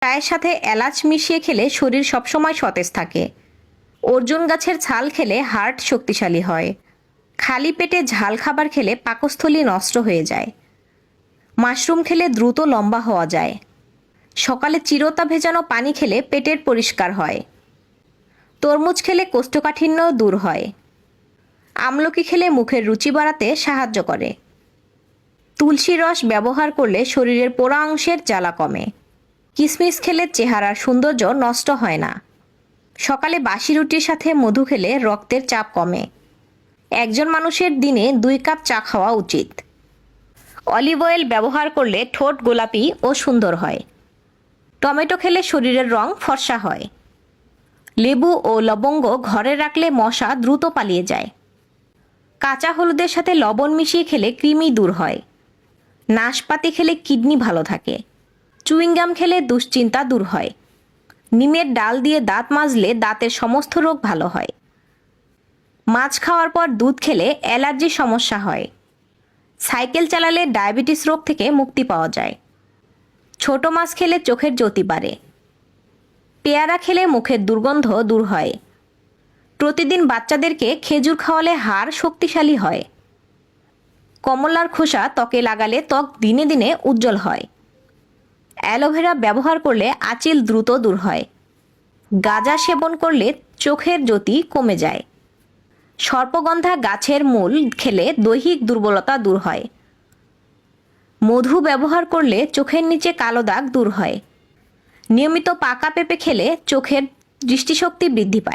চায়ের সাথে এলাচ মিশিয়ে খেলে শরীর সবসময় সতেজ থাকে। অর্জুন গাছের ছাল খেলে হার্ট শক্তিশালী হয়। খালি পেটে ঝাল খাবার খেলে পাকস্থলী নষ্ট হয়ে যায়। মাশরুম খেলে দ্রুত লম্বা হওয়া যায়। সকালে চিরতা ভেজানো পানি খেলে পেটের পরিষ্কার হয়। তরমুজ খেলে কোষ্ঠকাঠিন্য দূর হয়। আমলকি খেলে মুখের রুচি বাড়াতে সাহায্য করে। তুলসী রস ব্যবহার করলে শরীরের পোড়া অংশের জ্বালা কমে। কিশমিশ খেলে চেহারার সৌন্দর্য নষ্ট হয় না। সকালে বাসি রুটির সাথে মধু খেলে রক্তের চাপ কমে। একজন মানুষের দিনে 2 কাপ চা খাওয়া উচিত। অলিভ অয়েল ব্যবহার করলে ঠোঁট গোলাপি ও সুন্দর হয়। টমেটো খেলে শরীরের রং ফর্সা হয়। লেবু ও লবঙ্গ ঘরে রাখলে মশা দ্রুত পালিয়ে যায়। কাঁচা হলুদের সাথে লবণ মিশিয়ে খেলে কৃমি দূর হয়। নাশপাতি খেলে কিডনি ভালো থাকে। চুইংগাম খেলে দুশ্চিন্তা দূর হয়। নিমের ডাল দিয়ে দাঁত মাজলে দাঁতের সমস্ত রোগ ভালো হয়। মাছ খাওয়ার পর দুধ খেলে অ্যালার্জির সমস্যা হয়। সাইকেল চালালে ডায়াবেটিস রোগ থেকে মুক্তি পাওয়া যায়। ছোট মাছ খেলে চোখের জ্যোতি বাড়ে। পেয়ারা খেলে মুখের দুর্গন্ধ দূর হয়। প্রতিদিন বাচ্চাদেরকে খেজুর খাওয়ালে হাড় শক্তিশালী হয়। কমলার খোসা ত্বকে লাগালে ত্বক দিনে দিনে উজ্জ্বল হয়। অ্যালোভেরা ব্যবহার করলে আঁচিল দ্রুত দূর হয়। গাঁজা সেবন করলে চোখের জ্যোতি কমে যায়। সর্পগন্ধা গাছের মূল খেলে দৈহিক দুর্বলতা দূর হয়। মধু ব্যবহার করলে চোখের নিচে কালো দাগ দূর হয়। নিয়মিত পাকা পেঁপে খেলে চোখের দৃষ্টিশক্তি বৃদ্ধি পায়।